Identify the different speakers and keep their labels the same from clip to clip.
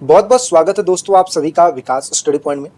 Speaker 1: बहुत बहुत स्वागत है दोस्तों आप सभी का विकास स्टडी पॉइंट में।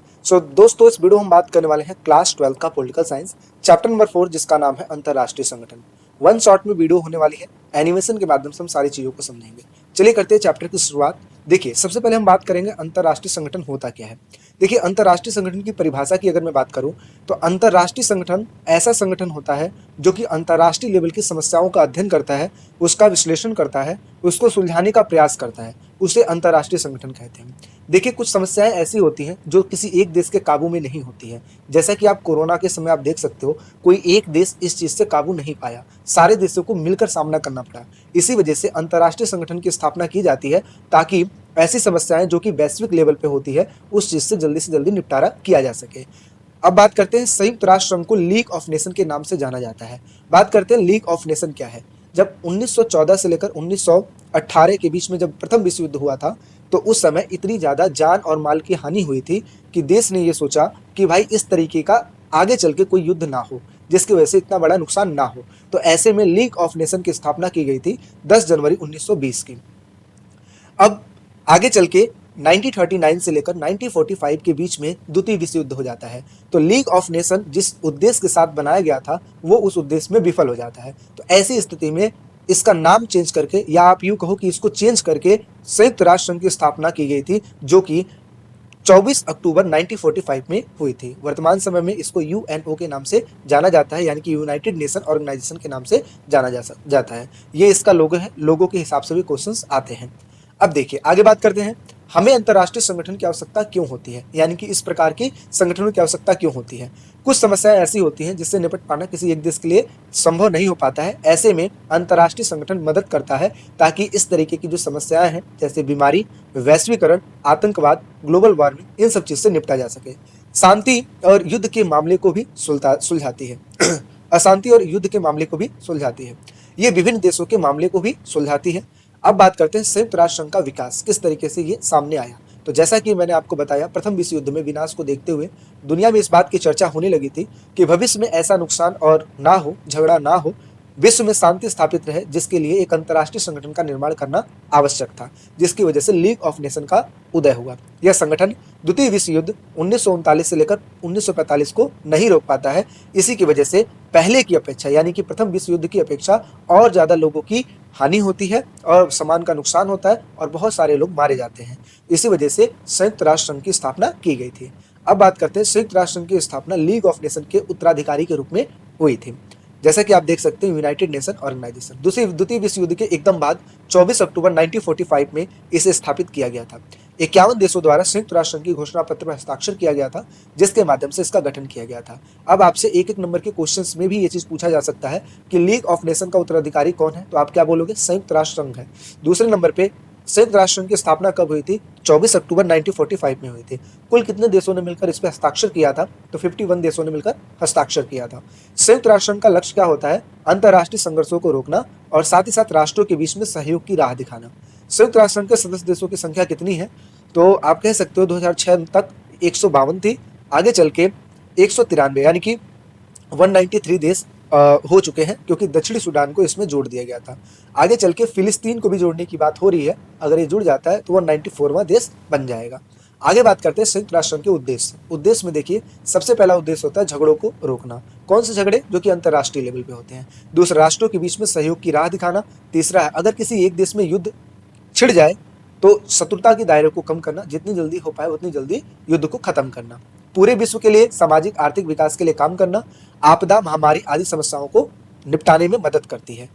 Speaker 1: दोस्तों इस वीडियो में हम बात करने वाले हैं क्लास 12 का पॉलिटिकल साइंस चैप्टर नंबर 4 जिसका नाम है अंतरराष्ट्रीय संगठन। वन शॉट में वीडियो होने वाली है, एनिमेशन के माध्यम से हम सारी चीजों को समझेंगे। चलिए करते हैं चैप्टर की शुरुआत। देखिए सबसे पहले हम बात करेंगे अंतरराष्ट्रीय संगठन होता क्या है। देखिए अंतरराष्ट्रीय संगठन की परिभाषा की अगर मैं बात करूं तो अंतरराष्ट्रीय संगठन ऐसा संगठन होता है जो कि अंतरराष्ट्रीय लेवल की समस्याओं का अध्ययन करता है, उसका विश्लेषण करता है, उसको सुलझाने का प्रयास करता है, उसे अंतरराष्ट्रीय संगठन कहते हैं। देखिए कुछ समस्याएं ऐसी होती हैं जो किसी एक देश के काबू में नहीं होती है। जैसा कि आप कोरोना के समय आप देख सकते हो, कोई एक देश इस चीज से काबू नहीं पाया, सारे देशों को मिलकर सामना करना पड़ा। इसी वजह से अंतरराष्ट्रीय संगठन की स्थापना की जाती है ताकि ऐसी समस्याएं जो कि वैश्विक लेवल पे होती है उस चीज से जल्दी निपटारा किया जा सके। अब बात करते हैं संयुक्त राष्ट्र संघ को लीग ऑफ नेशन के नाम से जाना जाता है। बात करते हैं लीग ऑफ नेशन क्या है। जब 1914 से लेकर 1918 के बीच में जब प्रथम विश्व युद्ध हुआ था तो उस समय इतनी ज्यादा जान और माल की हानि हुई थी कि देश ने यह सोचा कि भाई इस तरीके का आगे चल के कोई युद्ध ना हो जिसकी वजह से इतना बड़ा नुकसान ना हो। तो ऐसे में लीग ऑफ नेशन की स्थापना की गई थी 10 जनवरी 1920 की। अब आगे चल के 1939 से लेकर 1945 के बीच में द्वितीय विश्व युद्ध हो जाता है। तो लीग ऑफ नेशन जिस उद्देश्य के साथ बनाया गया था वो उस उद्देश्य में विफल हो जाता है। तो ऐसी स्थिति में इसका नाम चेंज करके या आप यूं कहो कि इसको चेंज करके संयुक्त राष्ट्र संघ की स्थापना की गई थी जो कि 24 अक्टूबर 1945 में हुई थी। वर्तमान समय में इसको यूएनओ के नाम से जाना जाता है, यानी कि यूनाइटेड नेशन ऑर्गेनाइजेशन के नाम से जाना जाता है। ये इसका लोगो है, लोगो के हिसाब से भी क्वेश्चंस आते हैं। अब देखिए आगे बात करते हैं हमें अंतरराष्ट्रीय संगठन की आवश्यकता क्यों होती है, यानी कि इस प्रकार की संगठनों की आवश्यकता क्यों होती है। कुछ समस्याएं ऐसी होती हैं जिससे निपट पाना किसी एक देश के लिए संभव नहीं हो पाता है। ऐसे में अंतरराष्ट्रीय संगठन मदद करता है ताकि इस तरीके की जो समस्याएं हैं जैसे बीमारी, वैश्वीकरण, आतंकवाद, ग्लोबल वार्मिंग, इन सब चीज से निपटा जा सके। शांति और युद्ध के मामले को भी सुलझाती है अशांति और युद्ध के मामले को भी सुलझाती है। ये विभिन्न देशों के मामले को भी सुलझाती है। अब बात करते हैं संयुक्त राष्ट्र संघ का विकास किस तरीके से ये सामने आया। तो जैसा कि मैंने आपको बताया, प्रथम विश्व युद्ध में विनाश को देखते हुए दुनिया में इस बात की चर्चा होने लगी थी कि भविष्य में ऐसा नुकसान और ना हो, झगड़ा ना हो, विश्व में शांति स्थापित रहे, जिसके लिए एक अंतर्राष्ट्रीय संगठन का निर्माण करना आवश्यक था, जिसकी वजह से लीग ऑफ नेशन का उदय हुआ। यह संगठन द्वितीय विश्व युद्ध 1939 से लेकर 1945 को नहीं रोक पाता है। इसी की वजह से पहले की अपेक्षा यानी कि प्रथम विश्व युद्ध की अपेक्षा और ज्यादा लोगों की हानि होती है और सामान का नुकसान होता है और बहुत सारे लोग मारे जाते हैं। इसी वजह से संयुक्त राष्ट्र संघ की स्थापना की गई थी। अब बात करते हैं संयुक्त राष्ट्र संघ की स्थापना लीग ऑफ नेशन के उत्तराधिकारी के रूप में हुई थी। जैसा कि आप देख सकते हैं यूनाइटेड नेशन ऑर्गेनाइजेशन द्वितीय विश्व युद्ध के एकदम बाद 24 अक्टूबर 1945 में इसे स्थापित किया गया था। 51 देशों द्वारा संयुक्त राष्ट्र संघ की घोषणा पत्र पर हस्ताक्षर किया गया था जिसके माध्यम से इसका गठन किया गया था। अब आपसे एक एक नंबर के क्वेश्चंस में भी ये चीज पूछा जा सकता है कि लीग ऑफ नेशन का उत्तराधिकारी कौन है, तो आप क्या बोलोगे, संयुक्त राष्ट्र संघ है। दूसरे नंबर पे संयुक्त राष्ट्र संघ की स्थापना कब हुई थी, 24 अक्टूबर 1945 में हुई थी। कुल कितने देशों ने मिलकर इस पर हस्ताक्षर किया था, तो 51 देशों ने मिलकर हस्ताक्षर किया था। संयुक्त राष्ट्र संघ का लक्ष्य क्या होता है, अंतरराष्ट्रीय संघर्षों को रोकना और साथ ही साथ राष्ट्रों के बीच में सहयोग की राह दिखाना। संयुक्त राष्ट्र संघ के सदस्य देशों की संख्या कितनी है, तो आप कह सकते हो 2006 तक 152 थी, आगे चल के 193 यानी कि 193 देश हो चुके हैं, क्योंकि दक्षिणी सूडान को इसमें जोड़ दिया गया था। आगे चल के फिलिस्तीन को भी जोड़ने की बात हो रही है, अगर ये जुड़ जाता है तो वो 94वां देश बन जाएगा। आगे बात करते हैं संयुक्त राष्ट्र संघ के उद्देश्य। उद्देश्य में देखिए सबसे पहला उद्देश्य होता है झगड़ों को रोकना। कौन से झगड़े, जो कि अंतर्राष्ट्रीय लेवल पे होते हैं। दूसरा, राष्ट्रों के बीच में सहयोग की राह दिखाना। तीसरा है अगर किसी एक देश में युद्ध छिड़ जाए तो शत्रुता के दायरे को कम करना, जितनी जल्दी हो पाए उतनी जल्दी युद्ध को खत्म करना। पूरे विश्व के लिए सामाजिक आर्थिक विकास के लिए काम करना। आपदा, महामारी आदि समस्याओं को निपटाने में मदद करती है।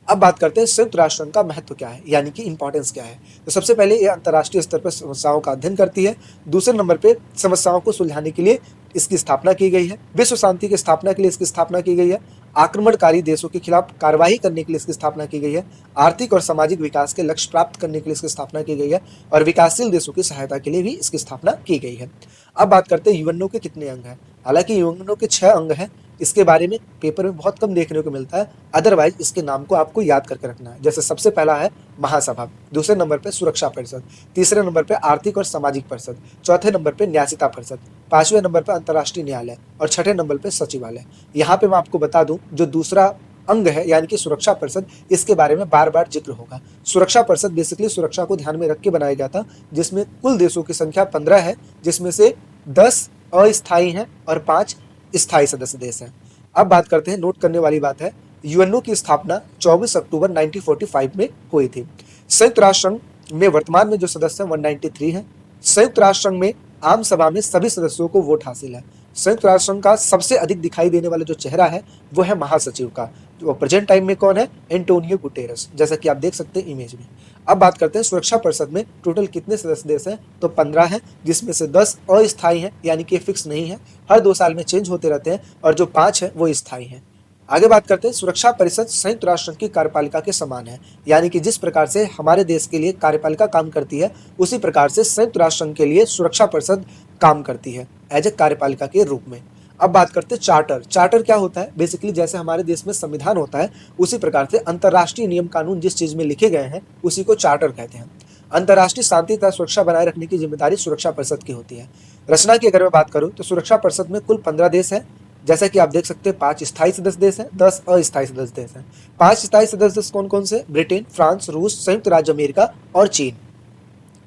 Speaker 1: अब बात करते हैं संयुक्त राष्ट्र संघ का महत्व क्या है, यानी कि इंपॉर्टेंस क्या है। तो सबसे पहले ये अंतर्राष्ट्रीय स्तर पर समस्याओं का अध्ययन करती है। दूसरे नंबर पे समस्याओं को सुलझाने के लिए इसकी स्थापना की गई है। विश्व शांति की स्थापना के लिए इसकी स्थापना की गई है। आक्रमणकारी देशों के खिलाफ कार्रवाई करने के लिए इसकी स्थापना की गई है। आर्थिक और सामाजिक विकास के लक्ष्य प्राप्त करने के लिए इसकी स्थापना की गई है और विकासशील देशों की सहायता के लिए भी इसकी स्थापना की गई है। अब बात करते हैं यूएनओ के कितने अंग हैं। हालांकि यूएनओ के 6 अंग हैं, इसके बारे में पेपर में बहुत कम देखने को मिलता है, अदरवाइज इसके नाम को आपको याद करके रखना है। जैसे सबसे पहला है महासभा, दूसरे नंबर पे सुरक्षा परिषद, तीसरे नंबर पे आर्थिक और सामाजिक परिषद, चौथे नंबर पे न्यासिता परिषद, 5वें नंबर पे अंतर्राष्ट्रीय न्यायालय और 6ठे नंबर पे सचिवालय। यहाँ पे मैं आपको बता दूं, जो दूसरा अंग है यानी कि सुरक्षा परिषद, इसके बारे में बार बार जिक्र होगा। सुरक्षा परिषद बेसिकली सुरक्षा को ध्यान में रख के बनाया गया था, जिसमें कुल देशों की संख्या 15 है, जिसमें से 10 अस्थायी हैं और 5 स्थायी सदस्य देश हैं। अब बात करते हैं, नोट करने वाली बात है, यूएनओ की स्थापना 24 अक्टूबर 1945 में हुई थी। संयुक्त राष्ट्र संघ में वर्तमान में जो सदस्य हैं 193 हैं। संयुक्त राष्ट्र संघ में आम सभा में सभी सदस्यों को वोट हासिल है। संयुक्त राष्ट्र संघ का सबसे अधिक दिखाई देने वाला जो चेहरा है वो है महासचिव का, जो प्रेजेंट टाइम में कौन है, एंटोनियो गुटेरेस, जैसा कि आप देख सकते हैं इमेज में। अब बात करते हैं सुरक्षा परिषद में टोटल कितने सदस्य देश हैं, तो 15 हैं, जिसमें से 10 अस्थायी हैं यानी कि फिक्स नहीं है, हर 2 साल में चेंज होते रहते हैं, और जो 5 हैं वो स्थायी हैं। आगे बात करते हैं, सुरक्षा परिषद संयुक्त राष्ट्र संघ की कार्यपालिका के समान है, यानी कि जिस प्रकार से हमारे देश के लिए कार्यपालिका काम करती है उसी प्रकार से संयुक्त राष्ट्र संघ के लिए सुरक्षा परिषद काम करती है एज ए कार्यपालिका के रूप में। अब बात करते हैं चार्टर। चार्टर क्या होता है, बेसिकली जैसे हमारे देश में संविधान होता है उसी प्रकार से अंतर्राष्ट्रीय नियम कानून जिस चीज में लिखे गए हैं उसी को चार्टर कहते हैं। अंतर्राष्ट्रीय शांति तथा सुरक्षा बनाए रखने की जिम्मेदारी सुरक्षा परिषद की होती है। रचना की अगर मैं बात करूं तो सुरक्षा परिषद में कुल 15 देश हैं, जैसा कि आप देख सकते हैं 5 स्थायी सदस्य देश हैं, 10 अस्थायी सदस्य देश हैं। 5 स्थायी सदस्य देश कौन कौन से, ब्रिटेन, फ्रांस, रूस, संयुक्त राज्य अमेरिका और चीन।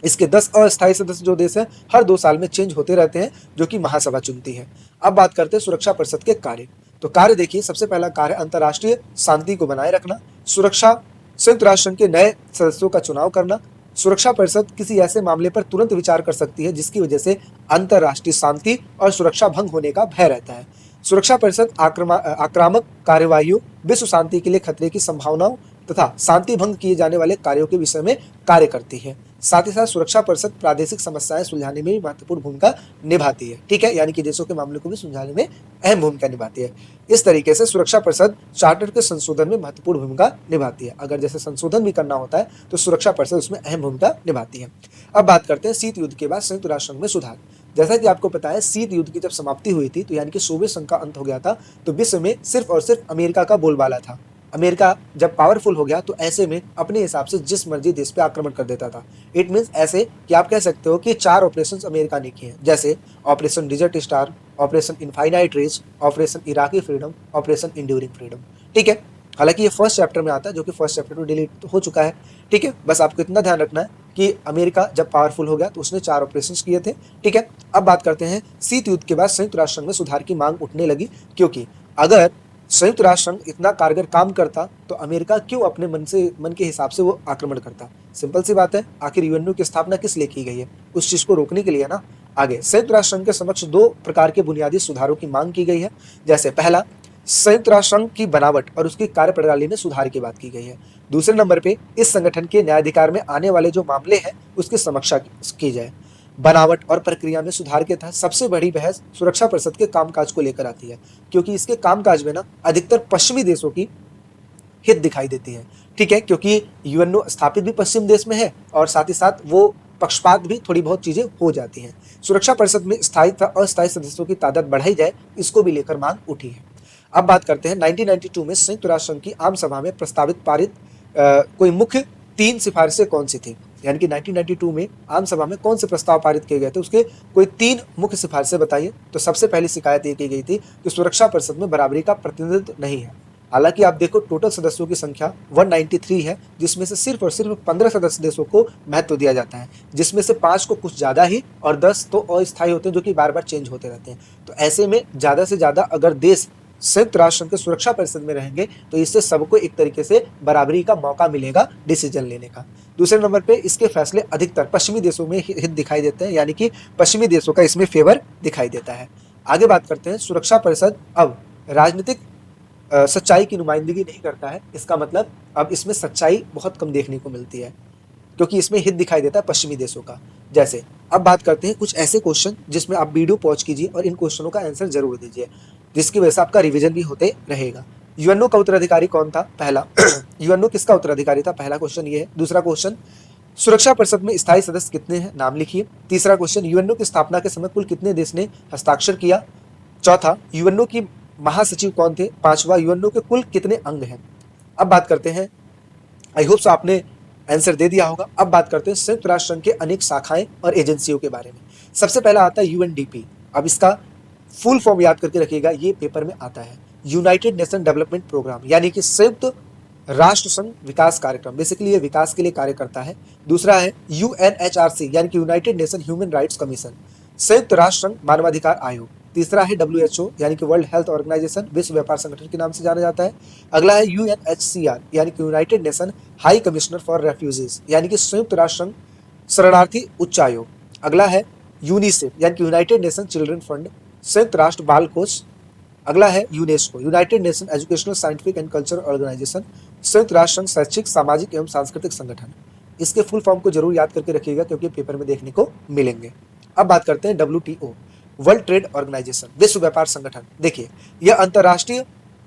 Speaker 1: इसके 10 अस्थायी सदस्य जो देश हैं हर 2 साल में चेंज होते रहते हैं, जो कि महासभा चुनती है। अब बात करते हैं सुरक्षा परिषद के कार्य। तो कार्य देखिए, सबसे पहला कार्य अंतर्राष्ट्रीय शांति को बनाए रखना, सुरक्षा संयुक्त राष्ट्र संघ के नए सदस्यों का चुनाव करना। सुरक्षा परिषद किसी ऐसे मामले पर तुरंत विचार कर सकती है जिसकी वजह से अंतर्राष्ट्रीय शांति और सुरक्षा भंग होने का भय रहता है। सुरक्षा परिषद आक्रामक कार्यवाहियों, विश्व शांति के लिए खतरे की संभावनाओं तथा शांति भंग किए जाने वाले कार्यों के विषय में कार्य करती है। साथ ही साथ सुरक्षा परिषद प्रादेशिक समस्याएं सुलझाने में भी महत्वपूर्ण भूमिका निभाती है, ठीक है, यानी कि देशों के मामलों को भी सुलझाने में अहम भूमिका निभाती है। इस तरीके से सुरक्षा परिषद चार्टर के संशोधन में महत्वपूर्ण भूमिका निभाती है। अगर जैसे संशोधन भी करना होता है तो सुरक्षा परिषद उसमें अहम भूमिका निभाती है। अब बात करते हैं शीत युद्ध के बाद संयुक्त राष्ट्र संघ में सुधार। जैसा कि आपको पता है, शीत युद्ध की जब समाप्ति हुई थी तो यानी कि सोवियत संघ का अंत हो गया था, तो विश्व में सिर्फ और सिर्फ अमेरिका का बोलबाला था। अमेरिका जब पावरफुल हो गया तो ऐसे में अपने हिसाब से जिस मर्जी देश पे आक्रमण कर देता था। इट मीन्स ऐसे कि आप कह सकते हो कि 4 ऑपरेशंस अमेरिका ने किए हैं, जैसे operation desert star, operation infinite reach, operation Iraqi freedom, operation enduring freedom, ठीक है। हालांकि ये फर्स्ट चैप्टर में आता है, जो कि फर्स्ट चैप्टर में डिलीट हो चुका है, ठीक है। बस आपको इतना ध्यान रखना है कि अमेरिका जब पावरफुल हो गया तो उसने 4 ऑपरेशंस किए थे, ठीक है। अब बात करते हैं, शीत युद्ध के बाद संयुक्त राष्ट्र संघ में सुधार की मांग उठने लगी, क्योंकि अगर संयुक्त राष्ट्र संघ इतना कारगर काम करता तो अमेरिका क्यों अपने मन के हिसाब से वो आक्रमण करता। सिंपल सी बात है, आखिर यूएनओ की स्थापना किस लिए की गई है, उस चीज को रोकने के लिए ना। आगे संयुक्त राष्ट्र संघ के समक्ष 2 प्रकार के बुनियादी सुधारों की मांग की गई है। जैसे पहला, संयुक्त राष्ट्र संघ की बनावट और उसकी कार्यप्रणाली में सुधार की बात की गई है। दूसरे नंबर पे इस संगठन के न्यायाधिकार में आने वाले जो मामले हैं उसकी समीक्षा की जाए। बनावट और प्रक्रिया में सुधार के तहत सबसे बड़ी बहस सुरक्षा परिषद के कामकाज को लेकर आती है, क्योंकि इसके कामकाज में ना अधिकतर पश्चिमी देशों की हित दिखाई देती है, ठीक है, क्योंकि यूएनओ स्थापित भी पश्चिम देश में है और साथ ही साथ वो पक्षपात भी थोड़ी बहुत चीजें हो जाती हैं। सुरक्षा परिषद में स्थायी तथा अस्थायी सदस्यों की तादाद बढ़ाई जाए, इसको भी लेकर मांग उठी है। अब बात करते हैं 1992 में संयुक्त राष्ट्र संघ की आम सभा में प्रस्तावित पारित कोई मुख्य 3 सिफारिशें कौन सी थी, यानी कि 1992 में आम सभा में कौन से प्रस्ताव पारित किए गए थे, उसके कोई 3 मुख्य सिफारिशें बताइए। तो सबसे पहली शिकायत ये की गई थी कि सुरक्षा परिषद में बराबरी का प्रतिनिधित्व नहीं है। हालांकि आप देखो टोटल सदस्यों की संख्या 193 है, जिसमें से सिर्फ और सिर्फ 15 सदस्य देशों को महत्व दिया जाता है, जिसमें से 5 को कुछ ज्यादा ही और 10 तो अस्थायी होते हैं जो कि बार बार चेंज होते रहते हैं। तो ऐसे में ज्यादा से ज्यादा अगर देश संयुक्त राष्ट्र संघ के सुरक्षा परिषद में रहेंगे तो इससे सबको एक तरीके से बराबरी का मौका मिलेगा डिसीजन लेने का। दूसरे नंबर पे इसके फैसले अधिकतर पश्चिमी देशों में हित दिखाई देते हैं, यानी कि पश्चिमी देशों का इसमें फेवर दिखाई देता है। आगे बात करते हैं, सुरक्षा परिषद अब राजनीतिक सच्चाई की नुमाइंदगी नहीं करता है। इसका मतलब अब इसमें सच्चाई बहुत कम देखने को मिलती है, क्योंकि इसमें हित दिखाई देता है पश्चिमी देशों का। जैसे अब बात करते हैं कुछ ऐसे क्वेश्चन जिसमें आप वीडियो पॉज कीजिए और इन क्वेश्चनों का आंसर जरूर दीजिए, जिसकी वजह से आपका रिवीजन भी होते रहेगा। यूएनओ का उत्तराधिकारी कौन था, पहला यूएनओ किसका उत्तराधिकारी था, पहला क्वेश्चन ये है। दूसरा क्वेश्चन, सुरक्षा परिषद में स्थायी सदस्य कितने हैं, नाम लिखिए। तीसरा क्वेश्चन, यूएनओ की स्थापना के समय कुल कितने देश ने हस्ताक्षर किया। चौथा, यूएनओ की महासचिव कौन थे। पांचवा, यूएनओ के कुल कितने अंग हैं। अब बात करते हैं, आई होप सो आपने आंसर दे दिया होगा। अब बात करते हैं संयुक्त राष्ट्र संघ के अनेक शाखाएं और एजेंसियों के बारे में। सबसे पहला आता है यूएनडीपी। अब इसका फुल फॉर्म याद करके रखिएगा, ये पेपर में आता है। यूनाइटेड नेशन डेवलपमेंट प्रोग्राम यानी कि संयुक्त राष्ट्र संघ विकास कार्यक्रम, बेसिकली ये विकास के लिए कार्य करता है। दूसरा है यूएनएचआरसी यानी कि United nation human rights commission, संयुक्त राष्ट्र संघ मानवाधिकार आयोग। तीसरा है डब्ल्यूएचओ यानी कि वर्ल्ड हेल्थ ऑर्गेनाइजेशन, विश्व व्यापार संगठन के नाम से जाना जाता है। अगला है यूएनएचसीआर यानी कि United nation high commissioner for refugees यानी कि संयुक्त राष्ट्र संघ शरणार्थी उच्चायोग। अगला है यूनिसेफ यानी कि यूनाइटेड नेशन चिल्ड्रन फंड, संयुक्त राष्ट्र बाल कोष। अगला है UNESCO United Nation Educational Scientific and Cultural Organization, संयुक्त राष्ट्र संघ शैक्षिक सामाजिक एवं सांस्कृतिक संगठन। इसके फुल फॉर्म को जरूर याद करके रखिएगा क्योंकि पेपर में देखने को मिलेंगे। अब बात करते हैं डब्ल्यूटीओ, वर्ल्ड ट्रेड ऑर्गेनाइजेशन, विश्व व्यापार संगठन। देखिए यह अंतर्राष्ट्रीय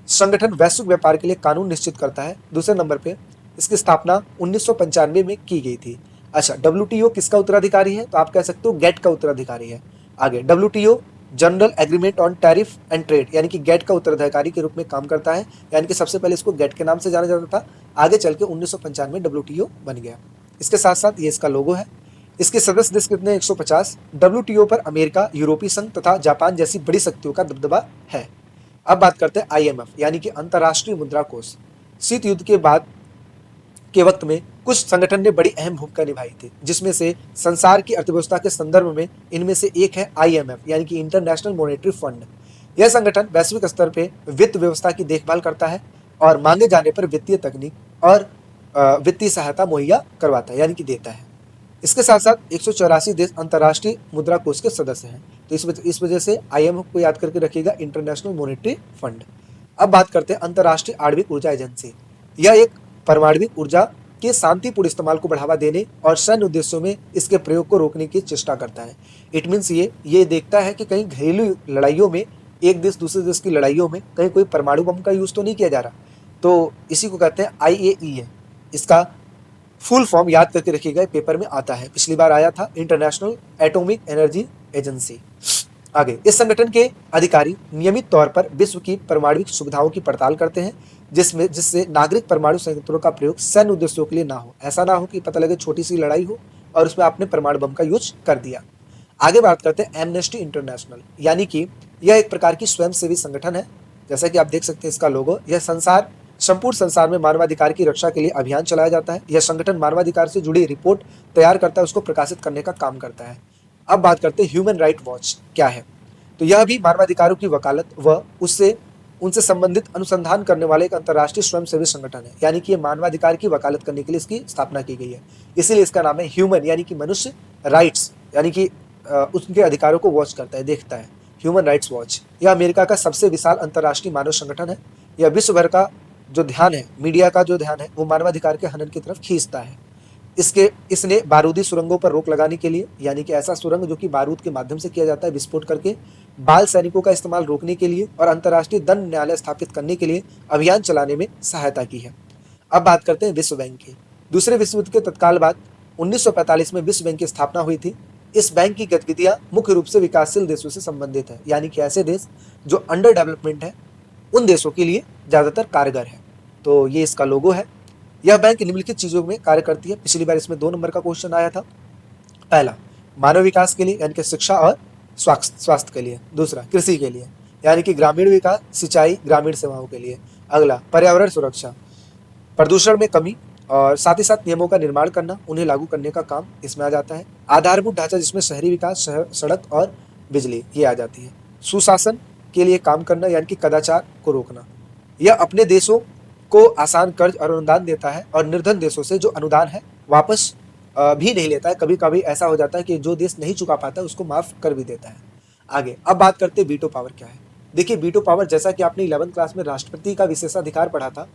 Speaker 1: संगठन वैश्विक व्यापार के लिए कानून निश्चित करता है। दूसरे नंबर पे इसकी स्थापना 1995 में की गई थी। अच्छा, डब्ल्यूटीओ किसका उत्तराधिकारी है? तो आप कह सकते हो गेट का उत्तराधिकारी है। आगे WTO general agreement on tariff and trade यानी कि गेट का उत्तराधिकारी के रूप में काम करता है, यानी कि सबसे पहले इसको गेट के नाम से जाना जाता था, आगे चल के 1995 में डब्ल्यूटीओ बन गया। इसके साथ साथ ये इसका लोगो है। इसके सदस्य देश कितने? 150। डब्ल्यूटीओ पर अमेरिका, यूरोपीय संघ तथा जापान जैसी बड़ी शक्तियों का दबदबा है। अब बात करते हैं आईएमएफ यानी कि अंतर्राष्ट्रीय मुद्रा कोष। शीत युद्ध के बाद के वक्त में कुछ संगठन ने बड़ी अहम भूमिका निभाई थी, जिसमें से संसार की अर्थव्यवस्था के संदर्भ में इनमें से एक है आईएमएफ यानी कि इंटरनेशनल मॉनेटरी फंड। यह संगठन वैश्विक स्तर पे वित्त व्यवस्था की देखभाल करता है और मांगे जाने पर वित्तीय तकनीक और वित्तीय सहायता मुहैया करवाता है यानी कि देता है। इसके साथ साथ 184 देश अंतर्राष्ट्रीय मुद्रा कोष के सदस्य हैं, तो इस वजह से आईएमएफ को याद करके रखिएगा, इंटरनेशनल मॉनेटरी फंड। अब बात करते हैं अंतर्राष्ट्रीय आणविक ऊर्जा एजेंसी। यह एक परमाणविक ऊर्जा के शांतिपूर्ण इस्तेमाल को बढ़ावा देने और सैन्य उद्देश्यों में इसके प्रयोग को रोकने की चेष्टा करता है। इट मीन्स ये देखता है कि कहीं घरेलू लड़ाइयों में, एक देश दूसरे देश की लड़ाइयों में कहीं कोई परमाणु बम का यूज तो नहीं किया जा रहा। तो इसी को कहते हैं IAEA। इसका फुल फॉर्म याद करके रखिएगा, पेपर में आता है, पिछली बार आया था, इंटरनेशनल एटॉमिक एनर्जी एजेंसी। आगे इस संगठन के अधिकारी नियमित तौर पर विश्व की परमाणु सुविधाओं की पड़ताल करते हैं, जिससे नागरिक परमाणु संयंत्रों का प्रयोग सैन्य उद्देश्यों के लिए ना हो। ऐसा ना हो कि पता लगे छोटी सी लड़ाई हो और उसमें आपने परमाणु बम का यूज कर दिया। आगे बात करते हैं एमनेस्टी इंटरनेशनल यानी कि यह एक प्रकार की स्वयंसेवी संगठन है। जैसा कि आप देख सकते हैं इसका लोगो, यह संपूर्ण संसार में मानवाधिकार की रक्षा के लिए अभियान चलाया जाता है। यह संगठन मानवाधिकार से जुड़ी रिपोर्ट तैयार करता है, उसको प्रकाशित करने का काम करता है। अब बात करते हैं ह्यूमन राइट वॉच क्या है। तो यह भी मानवाधिकारों की वकालत व उनसे संबंधित अनुसंधान करने वाले एक अंतर्राष्ट्रीय स्वयंसेवी संगठन है, यानी कि ये मानवाधिकार की वकालत करने के लिए इसकी स्थापना की गई है। इसीलिए इसका नाम है ह्यूमन यानी कि मनुष्य, राइट्स यानी कि उसके अधिकारों को वॉच करता है, देखता है, ह्यूमन राइट्स वॉच। यह अमेरिका का सबसे विशाल अंतर्राष्ट्रीय मानव संगठन है। यह विश्व भर का जो ध्यान है, मीडिया का जो ध्यान है, वो मानवाधिकार के हनन की तरफ खींचता है। इसने बारूदी सुरंगों पर रोक लगाने के लिए, यानी कि ऐसा सुरंग जो कि बारूद के माध्यम से किया जाता है, विस्फोट करके, बाल सैनिकों का इस्तेमाल रोकने के लिए और अंतर्राष्ट्रीय दंड न्यायालय स्थापित करने के लिए अभियान चलाने में सहायता की है। अब बात करते हैं विश्व बैंक की। दूसरे विश्व युद्ध के तत्काल बाद 1945 में विश्व बैंक की स्थापना हुई थी। इस बैंक की गतिविधियां मुख्य रूप से विकासशील देशों से संबंधित है, यानी कि ऐसे देश जो अंडर डेवलपमेंट है उन देशों के लिए ज्यादातर कारगर है। तो ये इसका लोगो है। यह बैंक निम्नलिखित चीजों में कार्य करती है। पिछली बार इसमें 2 नंबर का क्वेश्चन आया था। पहला, मानव विकास के लिए यानी कि शिक्षा और स्वास्थ्य के लिए। दूसरा, कृषि के लिए यानी कि ग्रामीण विकास, सिंचाई, ग्रामीण सेवाओं के लिए। अगला, पर्यावरण सुरक्षा, प्रदूषण में कमी और साथ ही साथ नियमों का निर्माण करना, उन्हें लागू करने का काम इसमें आ जाता है। आधारभूत ढांचा जिसमें शहरी विकास, सड़क और बिजली ये आ जाती है। सुशासन के लिए काम करना यानी कि कदाचार को रोकना। यह अपने देशों को आसान कर्ज और अनुदान देता है और निर्धन देशों से जो अनुदान है वापस भी नहीं लेता है। कभी कभी ऐसा हो जाता है कि जो देश नहीं चुका पाता है उसको माफ कर भी देता है। आगे अब बात करते हैं वीटो पावर क्या है। देखिए वीटो पावर, जैसा कि आपने 11th क्लास में राष्ट्रपति का विशेषाधिकार पढ़ा था,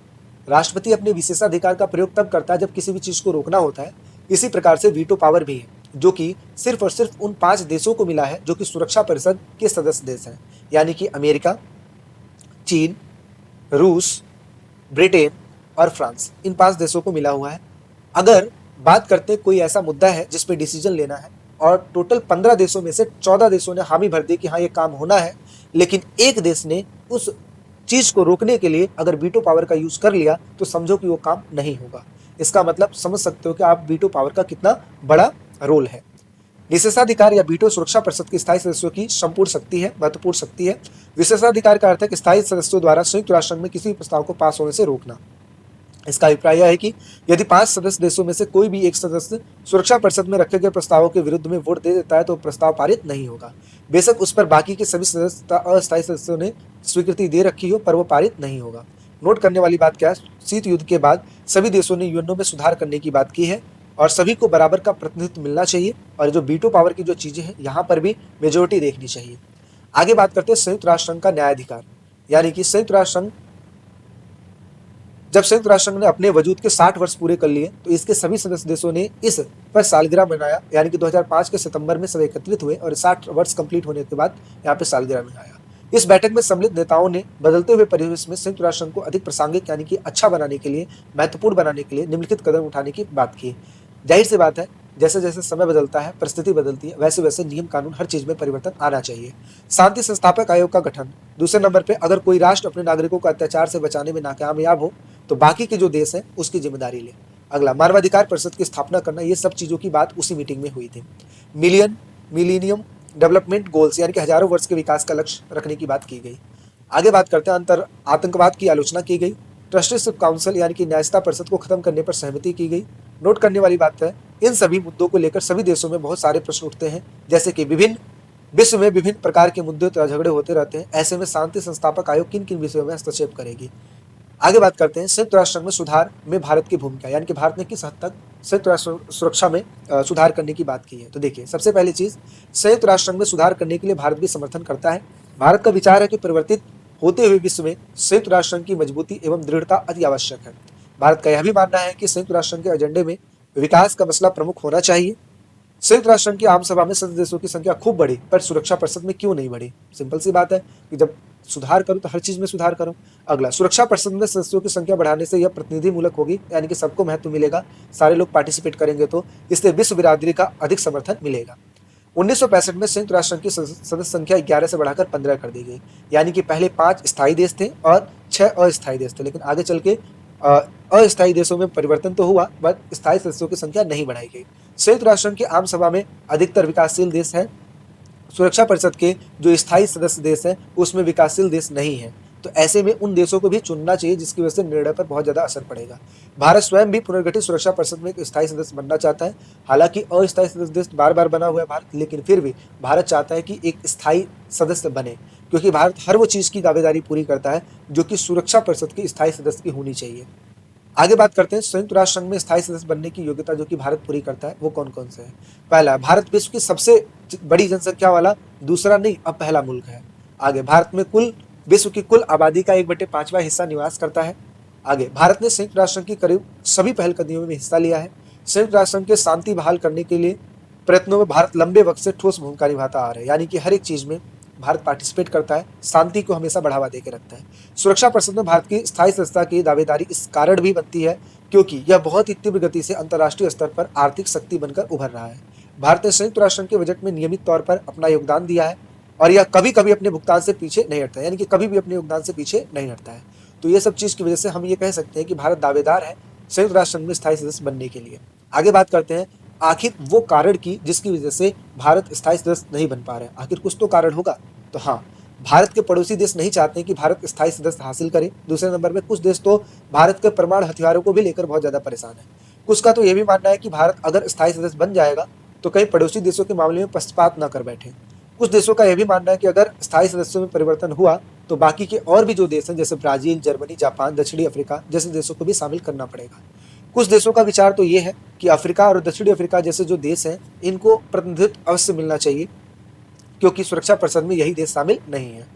Speaker 1: राष्ट्रपति अपने विशेषाधिकार का प्रयोग तब करता है जब किसी भी चीज को रोकना होता है। इसी प्रकार से वीटो पावर भी है, जो कि सिर्फ और सिर्फ उन 5 देशों को मिला है जो कि सुरक्षा परिषद के सदस्य देश हैं, यानी कि अमेरिका, चीन, रूस, ब्रिटेन और फ्रांस। इन 5 देशों को मिला हुआ है। अगर बात करते कोई ऐसा मुद्दा है जिसपे डिसीजन लेना है और टोटल 15 देशों में से 14 देशों ने हामी भर दी कि हाँ ये काम होना है, लेकिन एक देश ने उस चीज को रोकने के लिए अगर वीटो पावर का यूज कर लिया, तो समझो कि वो काम नहीं होगा। इसका मतलब समझ सकते हो कि आप वीटो पावर का कितना बड़ा रोल है। विशेषाधिकार या वीटो सुरक्षा परिषद की स्थायी सदस्यों की संपूर्ण शक्ति है, महत्वपूर्ण शक्ति है। विशेषाधिकार का अर्थ है कि स्थायी सदस्यों द्वारा संयुक्त राष्ट्र संघ में किसी भी प्रस्ताव को पास होने से रोकना। इसका अभिप्राय यह है कि यदि 5 सदस्य देशों में से कोई भी एक सदस्य सुरक्षा परिषद में रखे गए प्रस्तावों के विरुद्ध में वोट दे देता है तो प्रस्ताव पारित नहीं होगा। बेशक उस पर बाकी के सभी सदस्य अस्थायी सदस्यों ने स्वीकृति दे रखी हो, पर वो पारित नहीं होगा। नोट करने वाली बात क्या है, शीत युद्ध के बाद सभी देशों ने यूएनओ में सुधार करने की बात की है और सभी को बराबर का प्रतिनिधित्व मिलना चाहिए, और जो वीटो पावर की जो चीजें हैं यहाँ पर भी मेजोरिटी देखनी चाहिए। आगे बात करते हैं संयुक्त राष्ट्र संघ का न्यायाधिकार, यानी कि संयुक्त राष्ट्र संघ जब संयुक्त राष्ट्र संघ ने अपने वजूद के 60 वर्ष पूरे कर लिए तो इसके सभी सदस्य देशों ने इस पर सालगिरह मनाया, यानी कि 2005 के सितंबर में सब एकत्रित हुए और 60 वर्ष कंप्लीट होने के बाद यहाँ पे सालगिरह मनाया। इस बैठक में सम्मिलित नेताओं ने बदलते हुए परिवेश में संयुक्त राष्ट्र संघ को अधिक प्रासंगिक यानी कि अच्छा बनाने के लिए, महत्वपूर्ण बनाने के लिए निम्नलिखित कदम उठाने की बात की। जाहिर सी बात है, जैसे जैसे समय बदलता है, परिस्थिति बदलती है, वैसे वैसे नियम कानून हर चीज में परिवर्तन आना चाहिए। शांति संस्थापक आयोग का गठन। दूसरे नंबर पे अगर कोई राष्ट्र अपने नागरिकों को अत्याचार से बचाने में नाकामयाब हो तो बाकी के जो देश हैं उसकी जिम्मेदारी ले। अगला, मानवाधिकार परिषद की स्थापना करना। ये सब चीजों की बात उसी मीटिंग में हुई थी। मिलीनियम डेवलपमेंट गोल्स यानी कि हजारों वर्ष के विकास का लक्ष्य रखने की बात की गई। आगे बात करते हैं आतंकवाद की आलोचना की गई। ट्रस्टीशिप काउंसिल यानी कि न्यायिकता परिषद को खत्म करने पर सहमति की गई। नोट करने वाली बात है, इन सभी मुद्दों को लेकर सभी देशों में बहुत सारे प्रश्न उठते हैं, जैसे कि विश्व में विभिन्न प्रकार के मुद्दे तो झगड़े होते रहते हैं। ऐसे में शांति संस्थापक आयोग किन किन विषयों में हस्तक्षेप करेगी। आगे बात करते हैं संयुक्त राष्ट्र संघ में सुधार में भारत की भूमिका, यानी कि भारत ने किस हद तक संयुक्त राष्ट्र सुरक्षा में सुधार करने की बात की है। तो देखिए, सबसे पहली चीज, संयुक्त राष्ट्र संघ में सुधार करने के लिए भारत भी समर्थन करता है। भारत का विचार है कि परिवर्तित होते हुए विश्व में संयुक्त राष्ट्र संघ की मजबूती एवं दृढ़ता अति आवश्यक है। भारत का यह भी मानना है कि संयुक्त राष्ट्र संघ के एजेंडे में विकास का मसला प्रमुख होना चाहिए। संयुक्त राष्ट्र संघ की आम सभा में सदस्य देशों की संख्या खूब बढ़ी, पर सुरक्षा परिषद में क्यों नहीं बढ़ी। सिंपल सी बात है कि जब सुधार करूं तो हर चीज में सुधार करूं। अगला, सुरक्षा परिषद में सदस्यों की संख्या बढ़ाने से यह प्रतिनिधि मूलक होगी, यानी कि सबको महत्व मिलेगा, सारे लोग पार्टिसिपेट करेंगे तो इससे विश्व बिरादरी का अधिक समर्थन मिलेगा। 1965 में संयुक्त राष्ट्र संघ की सदस्य संख्या 11 से बढ़ाकर 15 कर दी गई, यानी कि पहले 5 स्थायी देश थे और 6 अस्थायी देश थे, लेकिन आगे चल के अस्थायी देशों में परिवर्तन तो हुआ, बट स्थायी सदस्यों की संख्या नहीं बढ़ाई गई। संयुक्त राष्ट्र संघ की आम सभा में अधिकतर विकासशील देश हैं। सुरक्षा परिषद के जो स्थायी सदस्य देश हैं उसमें विकासशील देश नहीं है, तो ऐसे में उन देशों को भी चुनना चाहिए जिसकी वजह से निर्णय पर बहुत ज्यादा असर पड़ेगा। भारत स्वयं भी पुनर्गठित सुरक्षा परिषद में एक स्थायी सदस्य बनना चाहता है। हालांकि अस्थायी सदस्य देश बार बार बना हुआ है भारत, लेकिन फिर भी भारत चाहता है कि एक स्थायी सदस्य बने, क्योंकि भारत हर वो चीज की दावेदारी पूरी करता है जो कि सुरक्षा परिषद की स्थायी सदस्य की होनी चाहिए। आगे बात करते हैं संयुक्त राष्ट्र संघ में स्थायी सदस्य बनने की योग्यता जो कि भारत पूरी करता है वो कौन कौन से है। पहला, भारत विश्व की सबसे बड़ी जनसंख्या वाला दूसरा नहीं अब पहला मुल्क है। आगे, भारत में विश्व की कुल आबादी का 1/5वां हिस्सा निवास करता है। आगे, भारत ने संयुक्त राष्ट्र संघ की करीब सभी पहलकदमियों में हिस्सा लिया है। संयुक्त राष्ट्र संघ के शांति बहाल करने के लिए प्रयत्नों में भारत लंबे वक्त से ठोस भूमिका निभाता आ रहा है, यानी कि हर एक चीज में भारत पार्टिसिपेट करता है, शांति को हमेशा बढ़ावा देकर रखता है। सुरक्षा परिषद में भारत की स्थायी सदस्यता की दावेदारी इस कारण भी बनती है क्योंकि यह बहुत ही तीव्र गति से अंतर्राष्ट्रीय स्तर पर आर्थिक शक्ति बनकर उभर रहा है। भारत ने संयुक्त राष्ट्र संघ के बजट में नियमित तौर पर अपना योगदान दिया है और यह कभी कभी अपने भुगतान से पीछे नहीं हटता है, यानी कि कभी भी अपने योगदान से पीछे नहीं हटता है। तो ये सब चीज की वजह से हम ये कह सकते हैं कि भारत दावेदार है संयुक्त राष्ट्र संघ में स्थायी सदस्य बनने के लिए। आगे बात करते हैं आखिर वो कारण की जिसकी वजह से भारत स्थायी सदस्य नहीं बन पा रहा है। आखिर कुछ तो कारण होगा। तो हाँ, भारत के पड़ोसी देश नहीं चाहते कि भारत स्थायी सदस्य हासिल करे। दूसरे नंबर में कुछ देश तो भारत के परमाणु हथियारों को भी लेकर बहुत ज्यादा परेशान है। कुछ का तो यह भी मानना है कि भारत अगर स्थायी सदस्य बन जाएगा तो कई पड़ोसी देशों के मामले में पक्षपात न कर बैठे। कुछ देशों का यह भी मानना है कि अगर स्थायी सदस्यों में परिवर्तन हुआ तो बाकी के और भी जो देश हैं जैसे ब्राजील, जर्मनी, जापान, दक्षिणी अफ्रीका जैसे देशों को भी शामिल करना पड़ेगा। कुछ देशों का विचार तो ये है कि अफ्रीका और दक्षिणी अफ्रीका जैसे जो देश हैं इनको प्रतिनिधित्व अवश्य मिलना चाहिए, क्योंकि सुरक्षा परिषद में यही देश शामिल नहीं है।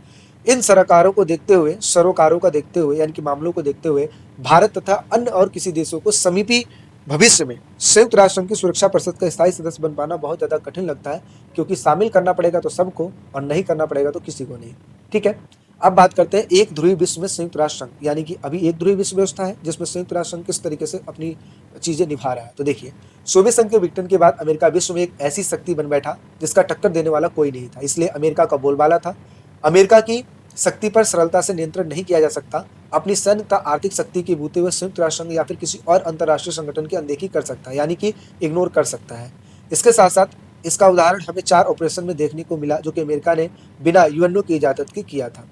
Speaker 1: इन सरोकारों का देखते हुए यानी कि मामलों को देखते हुए भारत तथा अन्य और किसी देशों को समीपी भविष्य में संयुक्त राष्ट्र संघ की सुरक्षा परिषद का स्थायी सदस्य बन पाना बहुत ज्यादा कठिन लगता है, क्योंकि शामिल करना पड़ेगा तो सबको और नहीं करना पड़ेगा तो किसी को नहीं। ठीक है, अब बात करते हैं एक ध्रुवीय विश्व में संयुक्त राष्ट्र संघ, यानी कि अभी एक ध्रुवीय विश्व व्यवस्था है जिसमें संयुक्त राष्ट्र संघ किस तरीके से अपनी चीजें निभा रहा है। तो देखिए, सोवियत संघ के विघटन के बाद अमेरिका विश्व में एक ऐसी शक्ति बन बैठा जिसका टक्कर देने वाला कोई नहीं था, इसलिए अमेरिका का बोलबाला था। अमेरिका की शक्ति पर सरलता से नियंत्रण नहीं किया जा सकता। अपनी सैन्य तथा आर्थिक शक्ति के बूते हुए संयुक्त राष्ट्र संघ या फिर किसी और अंतर्राष्ट्रीय संगठन की अनदेखी कर सकता है, यानी कि इग्नोर कर सकता है। इसके साथ साथ इसका उदाहरण हमें 4 ऑपरेशन में देखने को मिला जो कि अमेरिका ने बिना यूएनओ की इजाजत के किया था।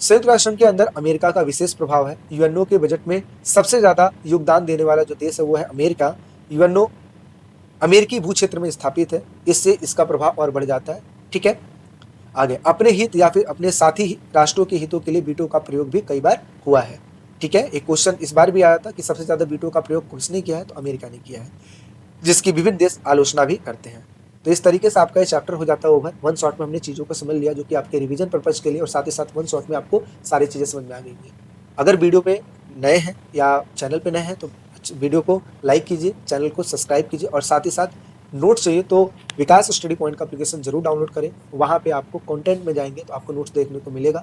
Speaker 1: संयुक्त राष्ट्र संघ के अंदर अमेरिका का विशेष प्रभाव है। यूएनओ के बजट में सबसे ज्यादा योगदान देने वाला जो देश है वो है अमेरिका। यूएनओ अमेरिकी भू क्षेत्र में स्थापित है, इससे इसका प्रभाव और बढ़ जाता है। ठीक है, आगे अपने हित या फिर अपने साथी राष्ट्रों के हितों के लिए वीटो का प्रयोग भी कई बार हुआ है। ठीक है, एक क्वेश्चन इस बार भी आया था कि सबसे ज्यादा वीटो का प्रयोग किसने किया है, तो अमेरिका ने किया है, जिसकी विभिन्न देश आलोचना भी करते हैं। तो इस तरीके से आपका ये चैप्टर हो जाता है ओवर। वन शॉट में हमने चीज़ों को समझ लिया जो कि आपके रिवीजन पर्पज के लिए, और साथ ही साथ वन शॉट में आपको सारी चीज़ें समझ में आ गई हैं। अगर वीडियो पे नए हैं या चैनल पे नए हैं तो वीडियो को लाइक कीजिए, चैनल को सब्सक्राइब कीजिए, और साथ ही साथ नोट्स चाहिए तो विकास स्टडी पॉइंट का एप्लीकेशन जरूर डाउनलोड करें। वहाँ पे आपको कंटेंट में जाएंगे तो आपको नोट्स देखने को मिलेगा।